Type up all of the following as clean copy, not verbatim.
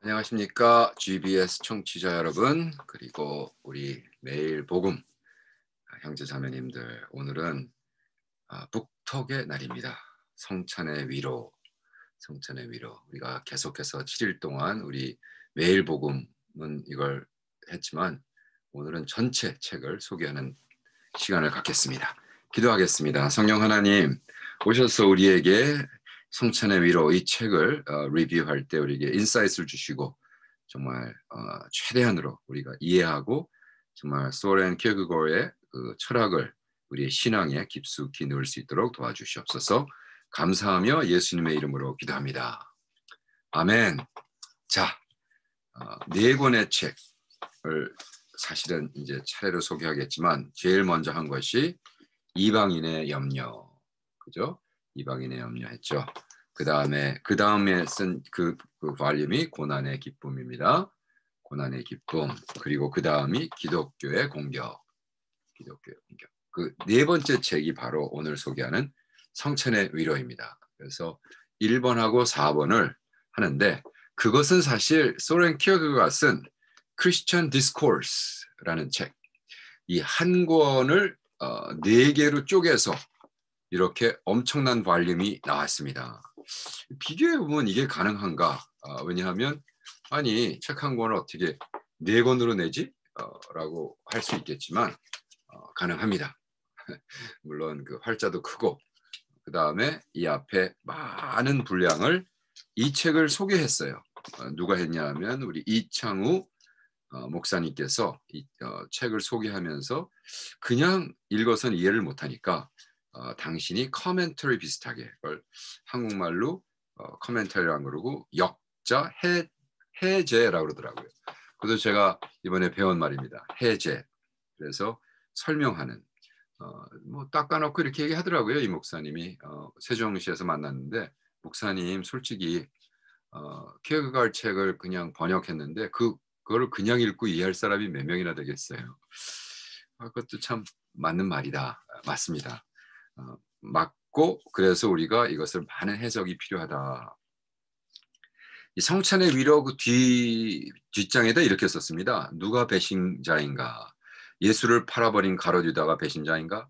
안녕하십니까 GBS 청취자 여러분, 그리고 우리 매일 복음 형제 자매님들. 오늘은 북톡의 날입니다. 성찬의 위로, 성찬의 위로. 우리가 계속해서 7일 동안 우리 매일 복음은 이걸 했지만 오늘은 전체 책을 소개하는 시간을 갖겠습니다. 기도하겠습니다. 성령 하나님, 오셔서 우리에게 성찬의 위로 이 책을 리뷰할 때 우리에게 인사이트를 주시고 정말 최대한으로 우리가 이해하고 정말 소렌 킬그고르의 그 철학을 우리의 신앙에 깊숙이 넣을 수 있도록 도와주시옵소서. 감사하며 예수님의 이름으로 기도합니다. 아멘. 자, 네 권의 책을 사실은 이제 차례로 소개하겠지만 제일 먼저 한 것이 이방인의 염려, 그죠? 이방인의 염려 했죠. 그 다음에 쓴 그 볼륨이 고난의 기쁨입니다. 고난의 기쁨. 그리고 그 다음이 기독교의 공격. 기독교의 공격. 그 네 번째 책이 바로 오늘 소개하는 성찬의 위로입니다. 그래서 1번하고 4번을 하는데, 그것은 사실 소렌 키어크가 쓴 크리스천 디스코스라는 책, 이 한 권을 네 개로 쪼개서 이렇게 엄청난 볼륨이 나왔습니다. 비교해 보면 이게 가능한가? 왜냐하면 아니 책 한 권을 어떻게 네 권으로 내지? 라고 할 수 있겠지만 가능합니다. 물론 그 활자도 크고, 그 다음에 이 앞에 많은 분량을 이 책을 소개했어요. 누가 했냐면 우리 이창우 목사님께서 이 책을 소개하면서 그냥 읽어서는 이해를 못하니까 당신이 커멘터리 비슷하게, 그걸 한국말로 커멘터리라고 그러고 역자 해제라고 그러더라고요. 그래서 제가 이번에 배운 말입니다. 해제. 그래서 설명하는, 뭐 닦아놓고 이렇게 얘기하더라고요. 이 목사님이 세종시에서 만났는데, 목사님 솔직히 키어가르 책을 그냥 번역했는데 그거를 그냥 읽고 이해할 사람이 몇 명이나 되겠어요. 그것도 참 맞는 말이다. 맞습니다. 맞고, 그래서 우리가 이것을 많은 해석이 필요하다. 이 성찬의 위로 그 뒷장에다 이렇게 썼습니다. 누가 배신자인가? 예수를 팔아버린 가룟 유다가 배신자인가?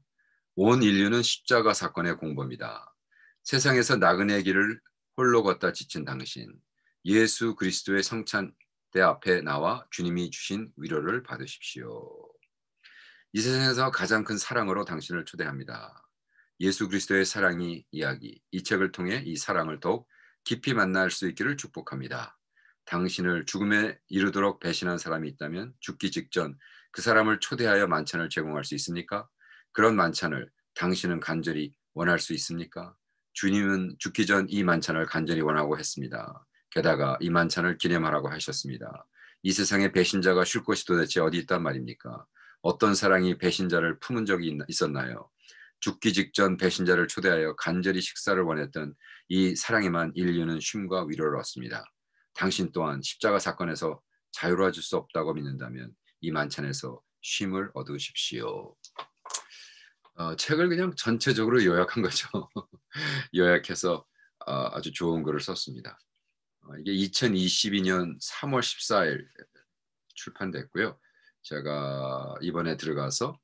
온 인류는 십자가 사건의 공범이다. 세상에서 나그네 길을 홀로 걷다 지친 당신, 예수 그리스도의 성찬대 앞에 나와 주님이 주신 위로를 받으십시오. 이 세상에서 가장 큰 사랑으로 당신을 초대합니다. 예수 그리스도의 사랑이 이야기, 이 책을 통해 이 사랑을 더욱 깊이 만날 수 있기를 축복합니다. 당신을 죽음에 이르도록 배신한 사람이 있다면 죽기 직전 그 사람을 초대하여 만찬을 제공할 수 있습니까? 그런 만찬을 당신은 간절히 원할 수 있습니까? 주님은 죽기 전 이 만찬을 간절히 원하고 했습니다. 게다가 이 만찬을 기념하라고 하셨습니다. 이 세상에 배신자가 쉴 곳이 도대체 어디 있단 말입니까? 어떤 사랑이 배신자를 품은 적이 있었나요? 죽기 직전 배신자를 초대하여 간절히 식사를 원했던 이 사랑에만 인류는 쉼과 위로를 얻습니다. 당신 또한 십자가 사건에서 자유로워질 수 없다고 믿는다면 이 만찬에서 쉼을 얻으십시오. 책을 그냥 전체적으로 요약한 거죠. 요약해서 아주 좋은 글을 썼습니다. 이게 2022년 3월 14일 출판됐고요. 제가 이번에 들어가서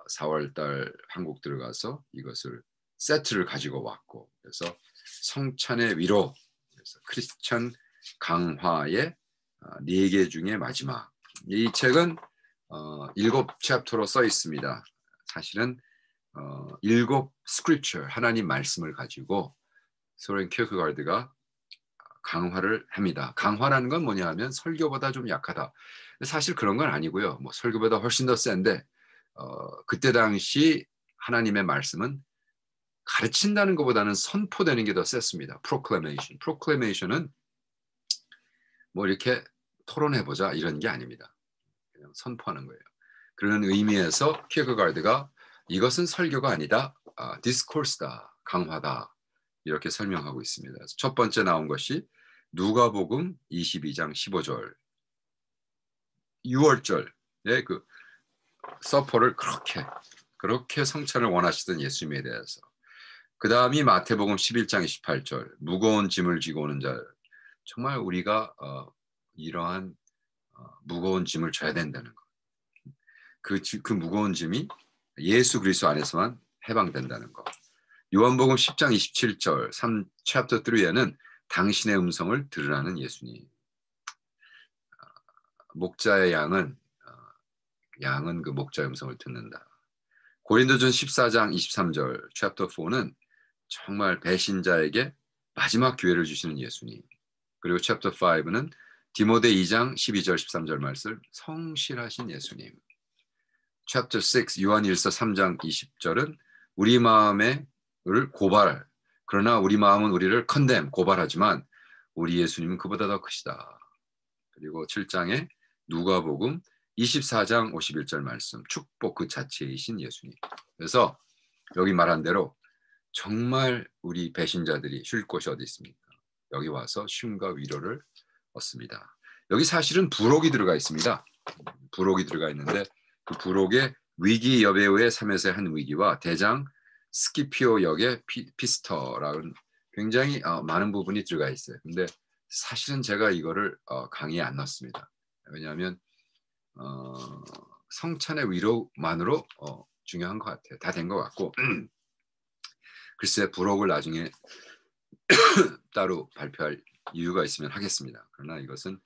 4월달 한국 들어가서 이것을 세트를 가지고 왔고, 그래서 성찬의 위로, 그래서 크리스천 강화의 4개 중에 마지막. 이 책은 7챕터로 써 있습니다. 사실은 7 스크립처, 하나님 말씀을 가지고 소렌 키어크가르드가 강화를 합니다. 강화라는 건 뭐냐 하면 설교보다 좀 약하다. 사실 그런 건 아니고요. 뭐 설교보다 훨씬 더 센데 그때 당시 하나님의 말씀은 가르친다는 것보다는 선포되는 게 더 셌습니다. proclamation. proclamation은 뭐 이렇게 토론해보자 이런 게 아닙니다. 그냥 선포하는 거예요. 그런 의미에서 키어크가르드가 이것은 설교가 아니다, 디스코스다, 강화다, 이렇게 설명하고 있습니다. 첫 번째 나온 것이 누가복음 22장 15절, 6월절의 그 서퍼를 그렇게 성찬을 원하시던 예수님에 대해서. 그 다음이 마태복음 11장 28절, 무거운 짐을 지고 오는 자. 정말 우리가 이러한 무거운 짐을 져야 된다는 것. 그 무거운 짐이 예수 그리스도 안에서만 해방된다는 것. 요한복음 10장 27절 3 챕터 3에는 당신의 음성을 들으라는 예수님. 목자의 양은 그 목자의 음성을 듣는다. 고린도전 14장 23절 챕터 4는 정말 배신자에게 마지막 기회를 주시는 예수님. 그리고 챕터 5는 디모데 2장 12절 13절 말씀 성실하신 예수님. 챕터 6 요한일서 3장 20절은 우리 마음을 고발, 그러나 우리 마음은 우리를 고발하지만 우리 예수님은 그보다 더 크시다. 그리고 7장에 누가복음 24장 51절 말씀 축복 그 자체이신 예수님. 그래서 여기 말한 대로 정말 우리 배신자들이 쉴 곳이 어디 있습니까? 여기 와서 쉼과 위로를 얻습니다. 여기 사실은 부록이 들어가 있습니다. 부록이 들어가 있는데 그 부록에 위기 여배우의 3에서의 한 위기와 대장 스키피오 역의 피스터라는 굉장히 많은 부분이 들어가 있어요. 근데 사실은 제가 이거를 강의에 안 넣었습니다. 왜냐하면 성찬의 위로만으로 중요한 것 같아요. 다 된 것 같고 글쎄 부록을 나중에 따로 발표할 이유가 있으면 하겠습니다. 그러나 이것은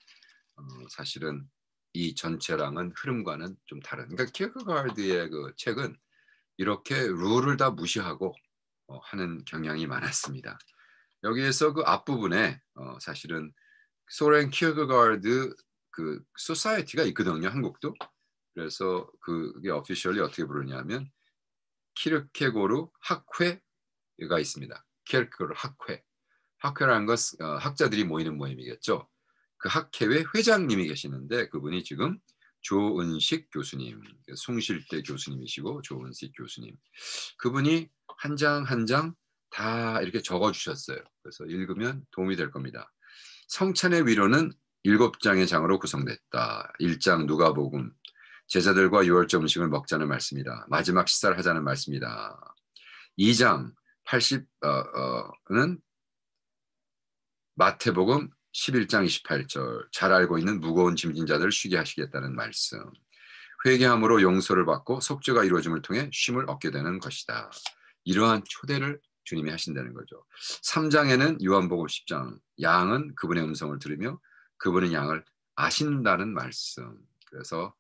사실은 이 전체랑은 흐름과는 좀 다른. 그러니까 키어케가르드의 그 책은 이렇게 룰을 다 무시하고 하는 경향이 많았습니다. 여기에서 그 앞부분에 사실은 소렌 키어케가르드 그 소사이어티가 있거든요, 한국도. 그래서 그게 오피셜리 어떻게 부르냐면 키르케고르 학회가 있습니다. 키르케고르 학회. 학회라는 건 학자들이 모이는 모임이겠죠. 그 학회의 회장님이 계시는데 그분이 지금 조은식 교수님, 숭실대 교수님이시고 조은식 교수님. 그분이 한 장 한 장 다 이렇게 적어주셨어요. 그래서 읽으면 도움이 될 겁니다. 성찬의 위로는 7장의 장으로 구성됐다. 1장 누가복음, 제자들과 유월절 음식을 먹자는 말씀이다. 마지막 식사를 하자는 말씀이다. 2장 80는 마태복음 11장 28절, 잘 알고 있는 무거운 짐진 자들을 쉬게 하시겠다는 말씀. 회개함으로 용서를 받고 속죄가 이루어짐을 통해 쉼을 얻게 되는 것이다. 이러한 초대를 주님이 하신다는 거죠. 3장에는 요한복음 10장, 양은 그분의 음성을 들으며 그분은 양을 아신다는 말씀. 그래서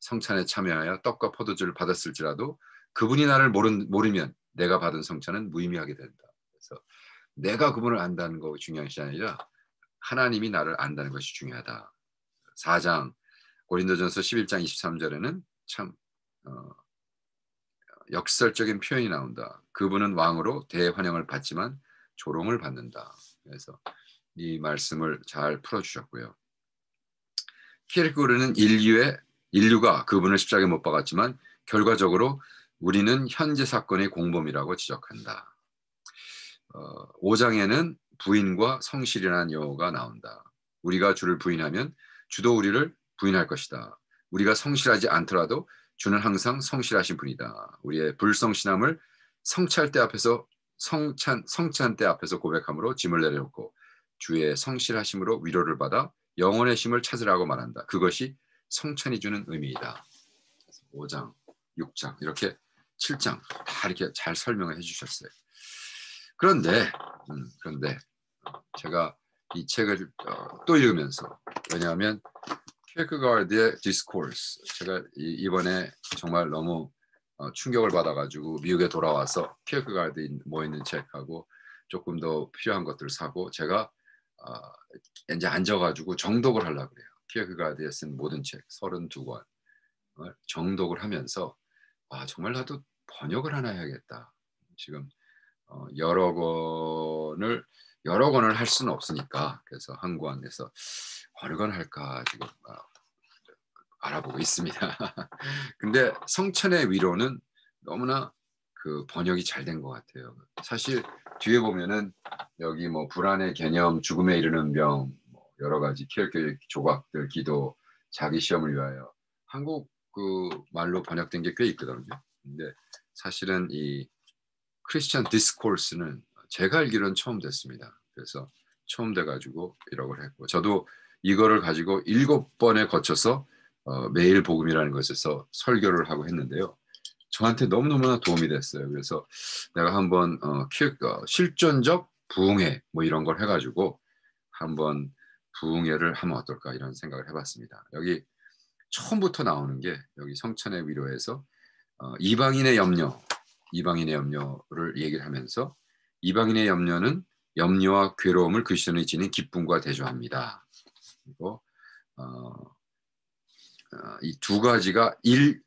성찬에 참여하여 떡과 포도주를 받았을지라도 그분이 나를 모르면 내가 받은 성찬은 무의미하게 된다. 그래서 내가 그분을 안다는 거 중요한 것이 아니라 하나님이 나를 안다는 것이 중요하다. 4장 고린도전서 11장 23절에는 참 역설적인 표현이 나온다. 그분은 왕으로 대환영을 받지만 조롱을 받는다. 그래서 이 말씀을 잘 풀어주셨고요. 키르케고르는 인류가 그분을 십자가에 못 박았지만 결과적으로 우리는 현재 사건의 공범이라고 지적한다. 5장에는 부인과 성실이라는 용어가 나온다. 우리가 주를 부인하면 주도 우리를 부인할 것이다. 우리가 성실하지 않더라도 주는 항상 성실하신 분이다. 우리의 불성실함을 성찬 때 앞에서 고백함으로 짐을 내려놓고 주의 성실하심으로 위로를 받아 영혼의 힘을 찾으라고 말한다. 그것이 성찬이 주는 의미이다. 5장, 6장 이렇게 7장 다 이렇게 잘 설명을 해주셨어요. 그런데 제가 이 책을 또 읽으면서, 왜냐하면 키르케가르드의 디스코스, 제가 이번에 정말 너무 충격을 받아가지고 미국에 돌아와서 키르케가르드 모여있는 책하고 조금 더 필요한 것들을 사고 제가 이제 앉아가지고 정독을 하려고 그래요. 키르케가르드에 쓴 모든 책 32권 정독을 하면서 정말 나도 번역을 하나 해야겠다. 지금 여러 권을 할 수는 없으니까 그래서 한 권에서 어느 권 할까 지금 알아보고 있습니다. 근데 성찬의 위로는 너무나 그 번역이 잘 된 것 같아요. 사실 뒤에 보면은 여기 뭐 불안의 개념, 죽음에 이르는 병, 뭐 여러 가지 키르케 조각들, 기도, 자기 시험을 위하여 한국 그 말로 번역된 게 꽤 있거든요. 근데 사실은 이 크리스천 디스코스는 제가 알기로는 처음 됐습니다. 그래서 처음 돼가지고 이러고 했고 저도 이거를 가지고 7번에 거쳐서 매일 복음이라는 것에서 설교를 하고 했는데요. 저한테 너무너무나 도움이 됐어요. 그래서 내가 한번 실존적 부흥회 뭐 이런 걸 해가지고 한번 부흥회를 하면 어떨까 이런 생각을 해봤습니다. 여기 처음부터 나오는 게 여기 성찬의 위로에서 이방인의 염려를 얘기를 하면서 이방인의 염려는 염려와 괴로움을 그리스도인이 지닌 기쁨과 대조합니다. 그리고 이 두 가지가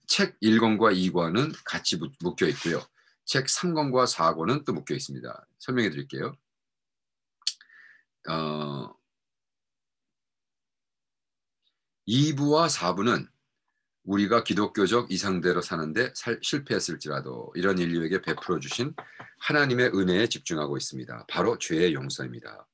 책 1권과 2권은 같이 묶여 있고요. 책 3권과 4권은 또 묶여 있습니다. 설명해 드릴게요. 2부와 4부는 우리가 기독교적 이상대로 사는데 실패했을지라도 이런 인류에게 베풀어 주신 하나님의 은혜에 집중하고 있습니다. 바로 죄의 용서입니다.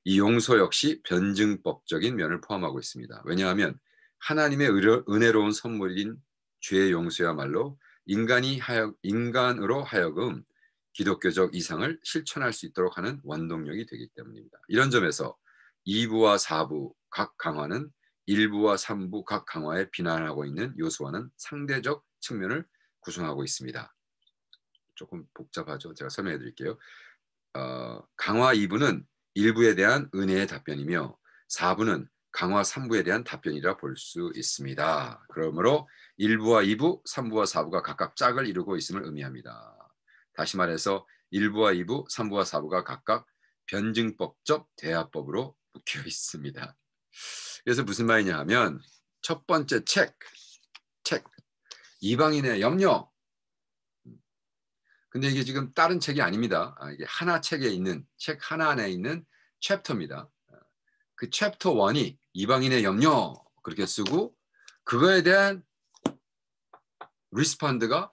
이 용서 역시 변증법적인 면을 포함하고 있습니다. 왜냐하면 하나님의 은혜로운 선물인 죄의 용서야말로 인간으로 하여금 기독교적 이상을 실천할 수 있도록 하는 원동력이 되기 때문입니다. 이런 점에서 2부와 4부 각 강화는 1부와 3부 각 강화에 비난하고 있는 요소와는 상대적 측면을 구성하고 있습니다. 조금 복잡하죠. 제가 설명해 드릴게요. 강화 2부는 1부에 대한 은혜의 답변이며 4부는 강화 3부에 대한 답변이라 볼 수 있습니다. 그러므로 1부와 2부, 3부와 4부가 각각 짝을 이루고 있음을 의미합니다. 다시 말해서 1부와 2부, 3부와 4부가 각각 변증법적 대화법으로 묶여 있습니다. 그래서 무슨 말이냐 하면 첫 번째 책 이방인의 염려. 근데 이게 지금 다른 책이 아닙니다. 이게 책 하나 안에 있는 챕터입니다. 그 챕터 1이 이방인의 염려 그렇게 쓰고 그거에 대한 리스폰드가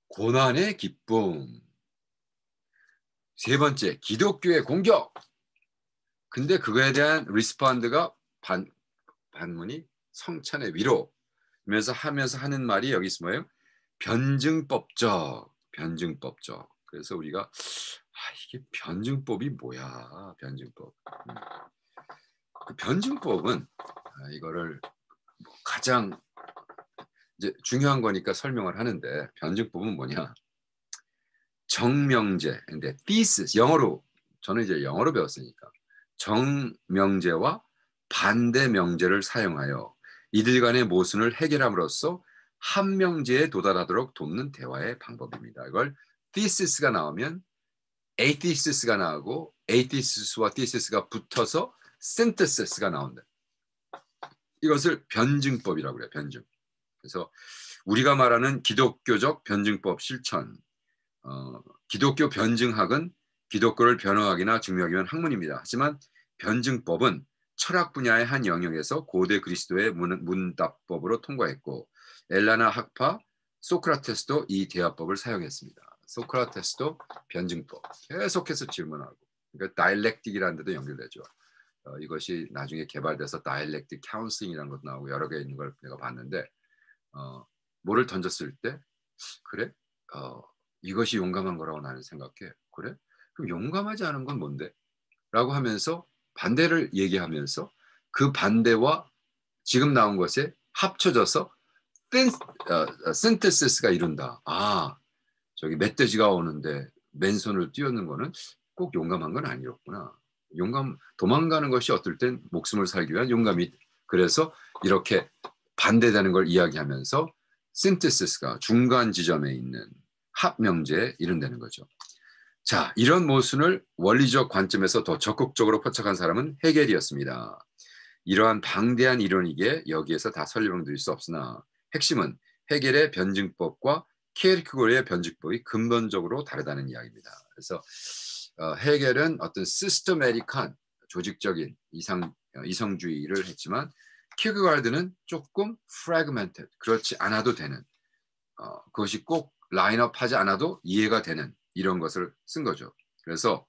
고난의 기쁨. 세 번째 기독교의 공격. 근데 그거에 대한 리스폰드가 반문이 성찬의 위로. 하면서 하는 말이 여기 있어 뭐예요? 변증법적. 그래서 우리가 이게 변증법이 뭐야? 변증법. 그 변증법은 이거를 가장 이제 중요한 거니까 설명을 하는데 변증법은 뭐냐? 정명제. 근데 thesis 영어로 저는 이제 영어로 배웠으니까 정명제와 반대 명제를 사용하여 이들 간의 모순을 해결함으로써 한 명제에 도달하도록 돕는 대화의 방법입니다. 이걸 thesis가 나오면 athesis가 나오고 athesis와 thesis가 붙어서 synthesis가 나온다. 이것을 변증법이라고 그래요. 변증. 그래서 우리가 말하는 기독교적 변증법 실천, 기독교 변증학은 기독교를 변호하기나 증명하기 위한 학문입니다. 하지만 변증법은 철학 분야의 한 영역에서 고대 그리스도의 문답법으로 통과했고 엘라나 학파, 소크라테스도 이 대화법을 사용했습니다. 소크라테스도 변증법 계속해서 질문하고 그러니까 다이렉틱이라는 데도 연결되죠. 이것이 나중에 개발돼서 다이렉틱 카운슬링이라는 것도 나오고 여러 개 있는 걸 내가 봤는데 뭐를 던졌을 때 그래? 이것이 용감한 거라고 나는 생각해. 그래? 그럼 용감하지 않은 건 뭔데? 라고 하면서 반대를 얘기하면서 그 반대와 지금 나온 것에 합쳐져서 synthesis가 이룬다. 저기 멧돼지가 오는데 맨손을 띄우는 거는 꼭 용감한 건 아니었구나. 도망가는 것이 어떨 땐 목숨을 살기 위한 용감이. 그래서 이렇게 반대되는 걸 이야기하면서 synthesis가 중간 지점에 있는 합명제에 이른다는 거죠. 자, 이런 모순을 원리적 관점에서 더 적극적으로 포착한 사람은 헤겔이었습니다. 이러한 방대한 이론이기에 여기에서 다 설명드릴 수 없으나 핵심은 헤겔의 변증법과 키에르케고르의 변증법이 근본적으로 다르다는 이야기입니다. 그래서 헤겔은 어떤 시스테메틱한 조직적인 이성주의를 했지만 키에르케고르는 조금 fragmented, 그렇지 않아도 되는 그것이 꼭 라인업하지 않아도 이해가 되는 이런 것을 쓴 거죠. 그래서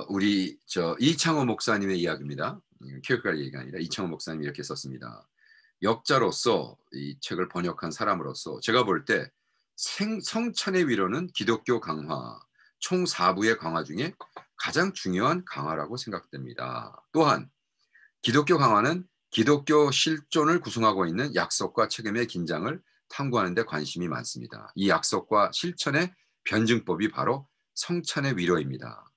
우리 이창호 목사님의 이야기입니다. 키에르케고르 얘기가 아니라 이창호 목사님이 이렇게 썼습니다. 역자로서 이 책을 번역한 사람으로서 제가 볼 때 성찬의 위로는 기독교 강화 총 4부의 강화 중에 가장 중요한 강화라고 생각됩니다. 또한 기독교 강화는 기독교 실존을 구성하고 있는 약속과 책임의 긴장을 탐구하는 데 관심이 많습니다. 이 약속과 실천의 변증법이 바로 성찬의 위로입니다.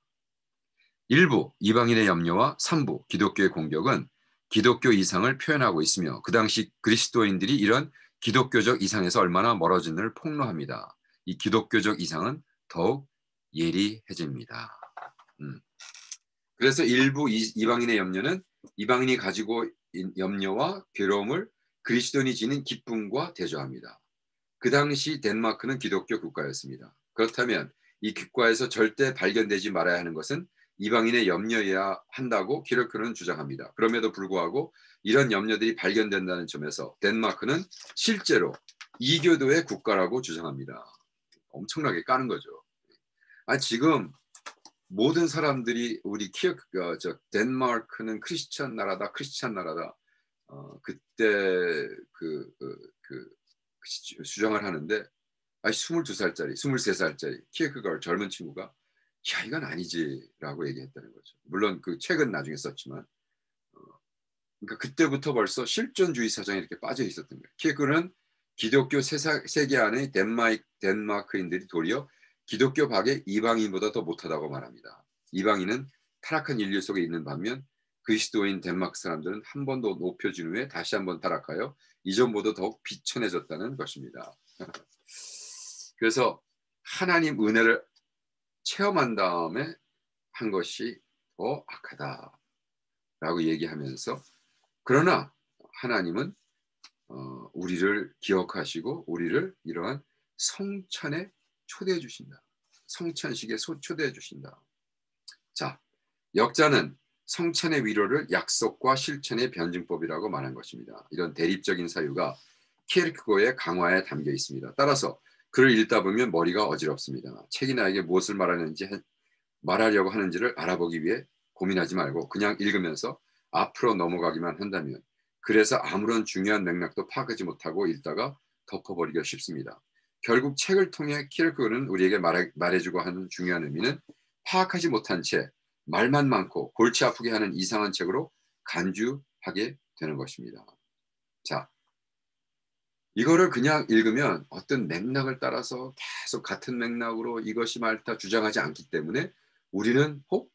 1부 이방인의 염려와 3부 기독교의 공격은 기독교 이상을 표현하고 있으며 그 당시 그리스도인들이 이런 기독교적 이상에서 얼마나 멀어진지를 폭로합니다. 이 기독교적 이상은 더욱 예리해집니다. 그래서 일부 이방인의 염려는 이방인이 가지고 염려와 괴로움을 그리스도인이 지닌 기쁨과 대조합니다. 그 당시 덴마크는 기독교 국가였습니다. 그렇다면 이 국가에서 절대 발견되지 말아야 하는 것은 이방인의 염려여야 한다고 키르케고르는 주장합니다. 그럼에도 불구하고 이런 염려들이 발견된다는 점에서 덴마크는 실제로 이교도의 국가라고 주장합니다. 엄청나게 까는 거죠. 지금 모든 사람들이 우리 덴마크는 크리스찬 나라다, 크리스찬 나라다. 그때 주장을 하는데 22살짜리, 23살짜리 키르케고르 젊은 친구가 야 이건 아니지라고 얘기했다는 거죠. 물론 그 책은 나중에 썼지만 그러니까 그때부터 벌써 실존주의 사상에 이렇게 빠져 있었던 거예요. 키르케고르는 기독교 세계 안의 덴마크인들이 도리어 기독교 밖의 이방인보다 더 못하다고 말합니다. 이방인은 타락한 인류 속에 있는 반면 그리스도인 덴마크 사람들은 한 번 더 높여진 후에 다시 한번 타락하여 이전보다 더욱 비천해졌다는 것입니다. 그래서 하나님 은혜를 체험한 다음에 한 것이 더 악하다라고 얘기하면서 그러나 하나님은 우리를 기억하시고 우리를 이러한 성찬에 초대해 주신다. 성찬식에 초대해 주신다. 자, 역자는 성찬의 위로를 약속과 실천의 변증법이라고 말한 것입니다. 이런 대립적인 사유가 키르케고르의 강화에 담겨 있습니다. 따라서 글을 읽다 보면 머리가 어지럽습니다. 책이 나에게 무엇을 말하려고 하는지를 알아보기 위해 고민하지 말고 그냥 읽으면서 앞으로 넘어가기만 한다면 그래서 아무런 중요한 맥락도 파악하지 못하고 읽다가 덮어버리기가 쉽습니다. 결국 책을 통해 키르케고르는 우리에게 말해주고 하는 중요한 의미는 파악하지 못한 채 말만 많고 골치 아프게 하는 이상한 책으로 간주하게 되는 것입니다. 자, 이거를 그냥 읽으면 어떤 맥락을 따라서 계속 같은 맥락으로 이것이 맞다 주장하지 않기 때문에 우리는 이거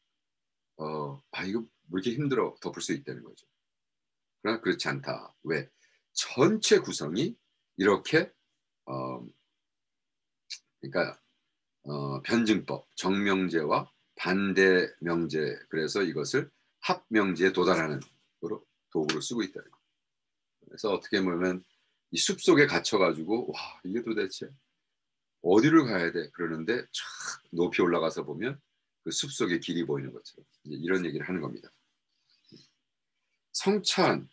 왜 이렇게 힘들어 덮을 수 있다는 거죠. 그러나 그렇지 않다. 왜? 전체 구성이 이렇게 그러니까 변증법, 정명제와 반대명제 그래서 이것을 합명제에 도달하는 도구로 쓰고 있다. 그래서 어떻게 보면 이 숲속에 갇혀가지고 와 이게 도대체 어디를 가야 돼? 그러는데 쫙 높이 올라가서 보면 그 숲속의 길이 보이는 것처럼 이런 얘기를 하는 겁니다. 성찬의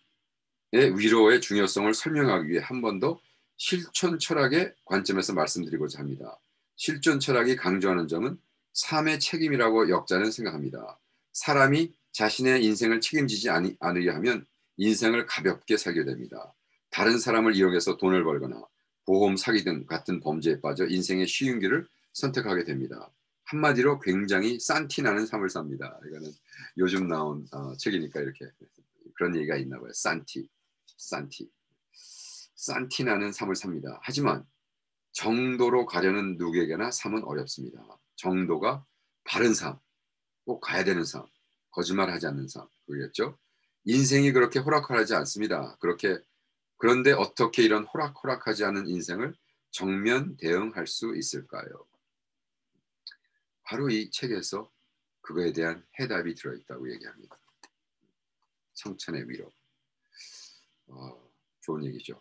위로의 중요성을 설명하기 위해 한 번 더 실존 철학의 관점에서 말씀드리고자 합니다. 실존 철학이 강조하는 점은 삶의 책임이라고 역자는 생각합니다. 사람이 자신의 인생을 책임지지 않으려 하면 인생을 가볍게 살게 됩니다. 다른 사람을 이용해서 돈을 벌거나 보험 사기 등 같은 범죄에 빠져 인생의 쉬운 길을 선택하게 됩니다. 한마디로 굉장히 산티나는 삶을 삽니다. 이거는 요즘 나온 책이니까 이렇게 그런 얘기가 있나 봐요. 산티나는 삶을 삽니다. 하지만 정도로 가려는 누구에게나 삶은 어렵습니다. 정도가 바른 삶, 꼭 가야 되는 삶, 거짓말하지 않는 삶, 그겠죠? 인생이 그렇게 호락호락하지 않습니다. 그런데 어떻게 이런 호락호락하지 않은 인생을 정면 대응할 수 있을까요? 바로 이 책에서 그거에 대한 해답이 들어있다고 얘기합니다. 성찬의 위로. 좋은 얘기죠.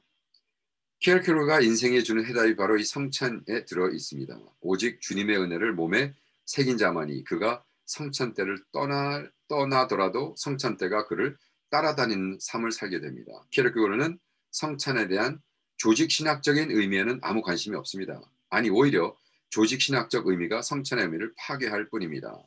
키르케고르가 인생에 주는 해답이 바로 이 성찬에 들어 있습니다. 오직 주님의 은혜를 몸에 새긴 자만이 그가 성찬 때를 떠나더라도 성찬 때가 그를 따라다니는 삶을 살게 됩니다. 키르케고르는 성찬에 대한 조직 신학적인 의미에는 아무 관심이 없습니다. 아니 오히려 조직 신학적 의미가 성찬의 의미를 파괴할 뿐입니다.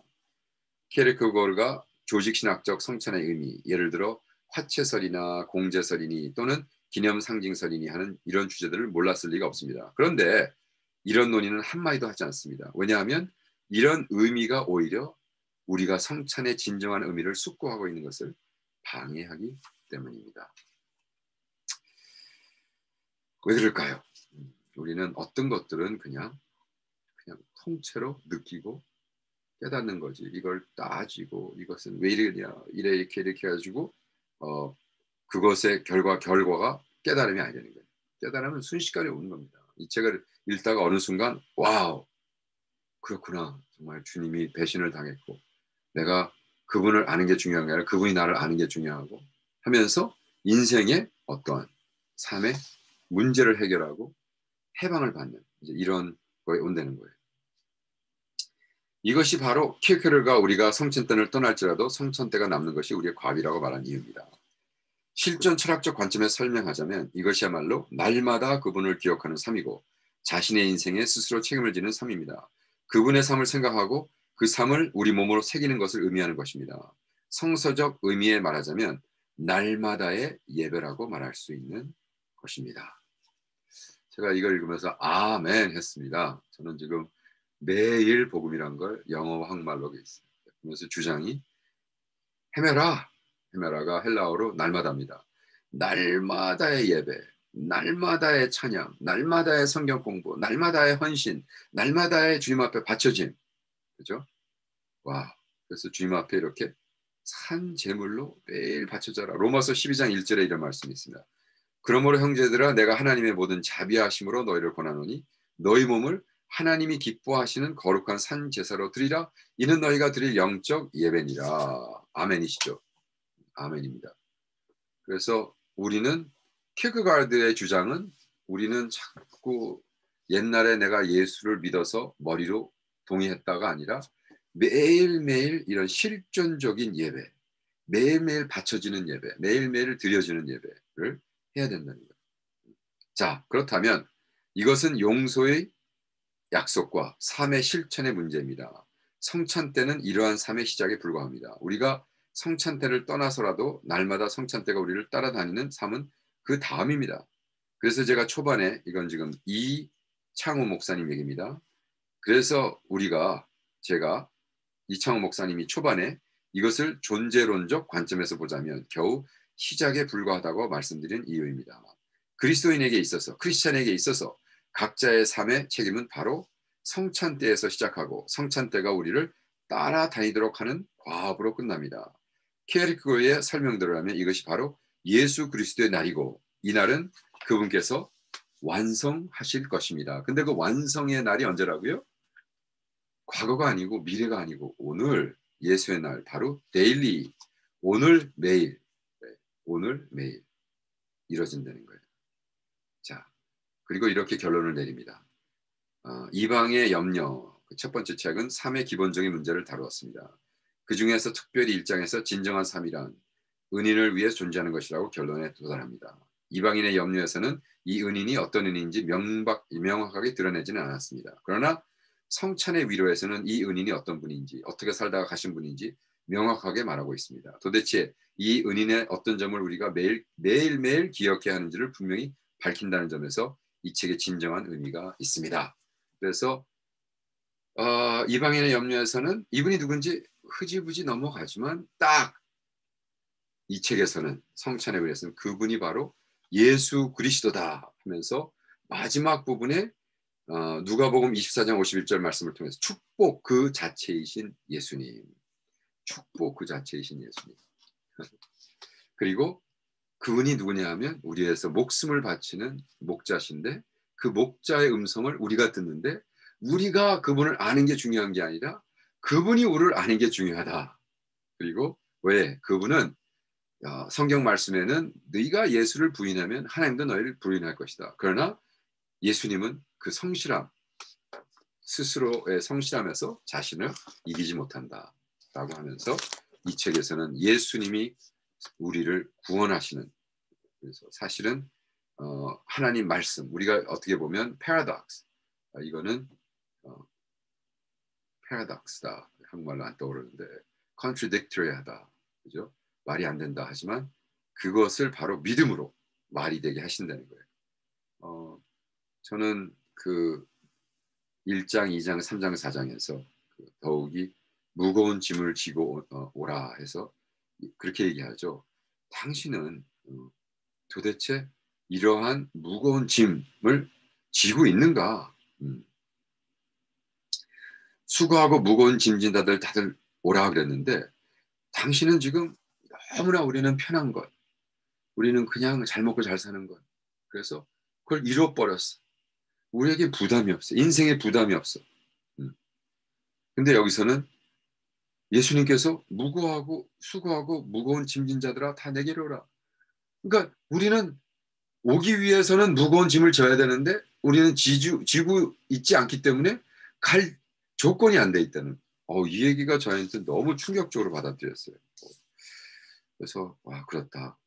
키르케고르가 조직 신학적 성찬의 의미, 예를 들어 화채설이나 공제설이니 또는 기념상징설이니 하는 이런 주제들을 몰랐을 리가 없습니다. 그런데 이런 논의는 한마디도 하지 않습니다. 왜냐하면 이런 의미가 오히려 우리가 성찬의 진정한 의미를 숙고하고 있는 것을 방해하기 때문입니다. 왜 그럴까요? 우리는 어떤 것들은 그냥 통째로 느끼고 깨닫는 거지. 이걸 따지고 이것은 왜 이러냐, 이래 이렇게 해가지고 그것의 결과가 깨달음이 아니라는 거예요. 깨달음은 순식간에 오는 겁니다. 이 책을 읽다가 어느 순간 와우, 그렇구나. 정말 주님이 배신을 당했고 내가 그분을 아는 게 중요한 게 아니라 그분이 나를 아는 게 중요하고 하면서 인생의 어떠한 삶의 문제를 해결하고 해방을 받는 이제 이런 거에 온다는 거예요. 이것이 바로 킬케르가 우리가 성천대를 떠날지라도 성천대가 남는 것이 우리의 과비라고 말한 이유입니다. 실존 철학적 관점에서 설명하자면 이것이야말로 날마다 그분을 기억하는 삶이고 자신의 인생에 스스로 책임을 지는 삶입니다. 그분의 삶을 생각하고 그 삶을 우리 몸으로 새기는 것을 의미하는 것입니다. 성서적 의미에 말하자면 날마다의 예배라고 말할 수 있는 것입니다. 제가 이걸 읽으면서 아멘 했습니다. 저는 지금 매일 복음이란 걸 영어와 한국말로 있습니다. 그러면서 주장이 헤메라가 헬라어로 날마다입니다. 날마다의 예배, 날마다의 찬양, 날마다의 성경 공부, 날마다의 헌신, 날마다의 주님 앞에 바쳐짐. 그죠? 와, 그래서 주님 앞에 이렇게 산 제물로 매일 바쳐져라. 로마서 12장 1절에 이런 말씀이 있습니다. 그러므로 형제들아 내가 하나님의 모든 자비하심으로 너희를 권하노니 너희 몸을 하나님이 기뻐하시는 거룩한 산 제사로 드리라. 이는 너희가 드릴 영적 예배니라. 아멘이시죠? 아멘입니다. 그래서 우리는 킬크가르드의 주장은 우리는 자꾸 옛날에 내가 예수를 믿어서 머리로 동의했다가 아니라 매일매일 이런 실존적인 예배, 매일매일 바쳐지는 예배, 매일매일 드려지는 예배를 해야 된다는 거예요. 자, 그렇다면 이것은 용서의 약속과 삶의 실천의 문제입니다. 성찬 때는 이러한 삶의 시작에 불과합니다. 우리가 성찬 때를 떠나서라도 날마다 성찬 때가 우리를 따라다니는 삶은 그 다음입니다. 그래서 제가 초반에 이건 지금 이창호 목사님 얘기입니다. 그래서 제가 이창호 목사님이 초반에 이것을 존재론적 관점에서 보자면 겨우 시작에 불과하다고 말씀드린 이유입니다. 그리스도인에게 있어서 크리스찬에게 있어서 각자의 삶의 책임은 바로 성찬때에서 시작하고 성찬때가 우리를 따라다니도록 하는 과업으로 끝납니다. 케리크고의 설명대로 하면 이것이 바로 예수 그리스도의 날이고 이 날은 그분께서 완성하실 것입니다. 근데 그 완성의 날이 언제라고요? 과거가 아니고 미래가 아니고 오늘 예수의 날 바로 데일리 오늘 매일 오늘 매일 이뤄진다는 거예요. 자, 그리고 이렇게 결론을 내립니다. 이방의 염려 첫 번째 책은 삶의 기본적인 문제를 다루었습니다. 그 중에서 특별히 1장에서 진정한 삶이란 은인을 위해 존재하는 것이라고 결론에 도달합니다. 이방인의 염려에서는 이 은인이 어떤 은인인지 명확하게 드러내지는 않았습니다. 그러나 성찬의 위로에서는 이 은인이 어떤 분인지 어떻게 살다가 가신 분인지 명확하게 말하고 있습니다. 도대체 이 은인의 어떤 점을 우리가 매일매일 기억해야 하는지를 분명히 밝힌다는 점에서 이 책의 진정한 의미가 있습니다. 그래서 이방인의 염려에서는 이분이 누군지 흐지부지 넘어가지만 딱 이 책에서는 성찬에 의해서는 그분이 바로 예수 그리스도다 하면서 마지막 부분에 누가복음 24장 51절 말씀을 통해서 축복 그 자체이신 예수님, 축복 그 자체이신 예수님. 그리고 그분이 누구냐 하면 우리 위해서 목숨을 바치는 목자신데 그 목자의 음성을 우리가 듣는데 우리가 그분을 아는 게 중요한 게 아니라 그분이 우리를 아는 게 중요하다. 그리고 왜? 그분은 성경 말씀에는 네가 예수를 부인하면 하나님도 너희를 부인할 것이다. 그러나 예수님은 그 성실함, 스스로의 성실함에서 자신을 이기지 못한다. 라고 하면서 이 책에서는 예수님이 우리를 구원하시는 그래서 사실은 하나님 말씀 우리가 어떻게 보면 paradox 이거는 paradox다 한국말로 안 떠오르는데 contradictory하다 그죠 말이 안 된다 하지만 그것을 바로 믿음으로 말이 되게 하신다는 거예요. 저는 그 1장, 2장, 3장, 4장에서 더욱이 무거운 짐을 지고 오라 해서 그렇게 얘기하죠. 당신은 도대체 이러한 무거운 짐을 지고 있는가? 수고하고 무거운 짐진다들 다들 오라 그랬는데 당신은 지금 너무나 우리는 편한 것, 우리는 그냥 잘 먹고 잘 사는 것, 그래서 그걸 잃어버렸어. 우리에게 부담이 없어. 인생에 부담이 없어. 근데 여기서는 예수님께서 무고하고 수고하고 무거운 짐진 자들아 다 내게로 오라. 그러니까 우리는 오기 위해서는 무거운 짐을 져야 되는데 우리는 지고 있지 않기 때문에 갈 조건이 안 돼 있다는. 이 얘기가 저한테 너무 충격적으로 받아들였어요. 그래서 와 그렇다.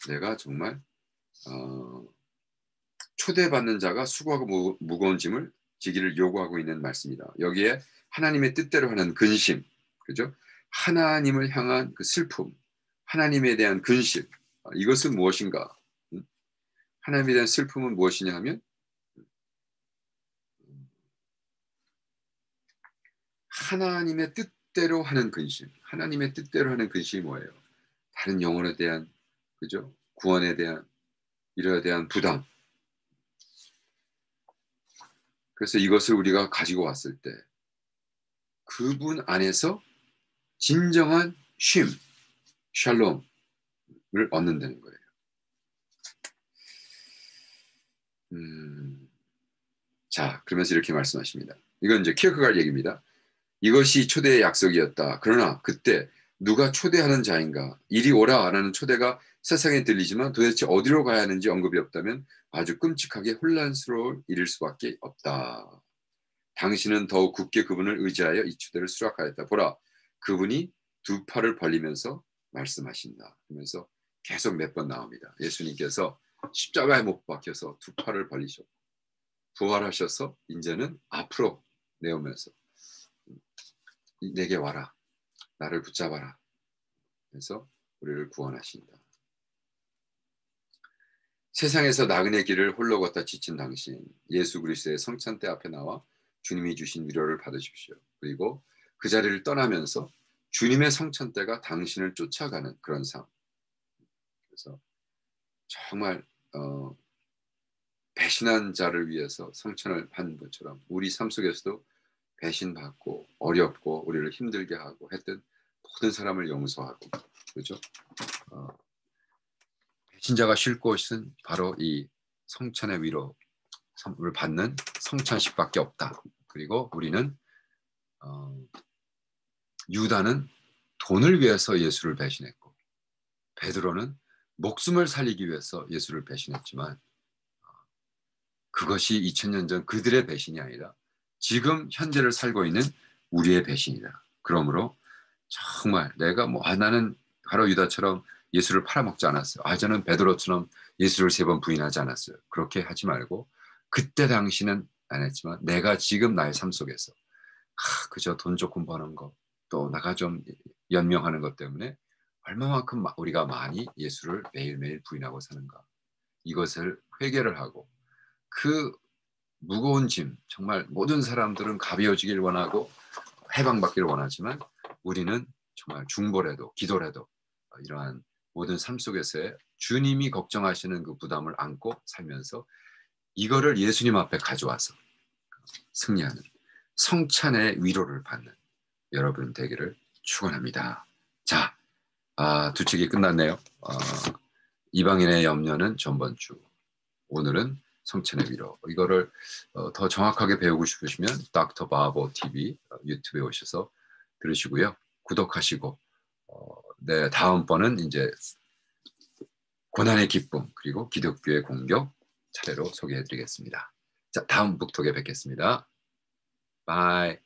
내가 정말 초대받는 자가 수고하고 무거운 짐을 지기를 요구하고 있는 말씀이다. 여기에 하나님의 뜻대로 하는 근심, 그죠? 하나님을 향한 그 슬픔, 하나님에 대한 근심, 이것은 무엇인가? 하나님에 대한 슬픔은 무엇이냐 하면 하나님의 뜻대로 하는 근심, 하나님의 뜻대로 하는 근심이 뭐예요? 다른 영혼에 대한, 그죠? 구원에 대한, 이러에 대한 부담. 그래서 이것을 우리가 가지고 왔을 때 그분 안에서 진정한 쉼, 샬롬을 얻는다는 거예요. 자, 그러면서 이렇게 말씀하십니다. 이건 이제 키어크가르 얘기입니다. 이것이 초대의 약속이었다. 그러나 그때 누가 초대하는 자인가? 이리 오라 라는 초대가 세상에 들리지만 도대체 어디로 가야 하는지 언급이 없다면 아주 끔찍하게 혼란스러울 일일 수밖에 없다. 당신은 더욱 굳게 그분을 의지하여 이 초대를 수락하였다. 보라, 그분이 두 팔을 벌리면서 말씀하신다. 그러면서 계속 몇 번 나옵니다. 예수님께서 십자가에 못 박혀서 두 팔을 벌리셨고 부활하셔서 이제는 앞으로 내오면서 내게 와라. 나를 붙잡아라. 그래서 우리를 구원하신다. 세상에서 나그네 길을 홀로 걷다 지친 당신, 예수 그리스도의 성찬대 앞에 나와 주님이 주신 위로를 받으십시오. 그리고 그 자리를 떠나면서 주님의 성찬대가 당신을 쫓아가는 그런 삶. 그래서 정말 배신한 자를 위해서 성찬을 한 것처럼 우리 삶 속에서도 배신받고 어렵고 우리를 힘들게 하고 했던 모든 사람을 용서하고, 그렇죠? 배신자가 쉴 곳은 바로 이 성찬의 위로를 받는 성찬식밖에 없다. 그리고 우리는 유다는 돈을 위해서 예수를 배신했고 베드로는 목숨을 살리기 위해서 예수를 배신했지만 그것이 2000년 전 그들의 배신이 아니라 지금 현재를 살고 있는 우리의 배신이다. 그러므로 정말 내가 나는 바로 유다처럼 예수를 팔아먹지 않았어요. 저는 베드로처럼 예수를 3번 부인하지 않았어요. 그렇게 하지 말고 그때 당시는 안 했지만 내가 지금 나의 삶 속에서 그저 돈 조금 버는 거 또 나가 좀 연명하는 것 때문에 얼마만큼 우리가 많이 예수를 매일매일 부인하고 사는가. 이것을 회개를 하고 그 무거운 짐, 정말 모든 사람들은 가벼워지길 원하고 해방받기를 원하지만 우리는 정말 중보라도 기도라도 이러한 모든 삶 속에서의 주님이 걱정하시는 그 부담을 안고 살면서 이거를 예수님 앞에 가져와서 승리하는 성찬의 위로를 받는 여러분 되기를 축원합니다. 자, 두 책이 끝났네요. 이방인의 염려는 전번 주, 오늘은 성찬의 위로. 이거를 더 정확하게 배우고 싶으시면 닥터 바보 TV 유튜브에 오셔서 들으시고요. 구독하시고 네, 다음번은 이제 고난의 기쁨 그리고 기독교의 공격 차례로 소개해드리겠습니다. 자, 다음 북톡에 뵙겠습니다. 바이.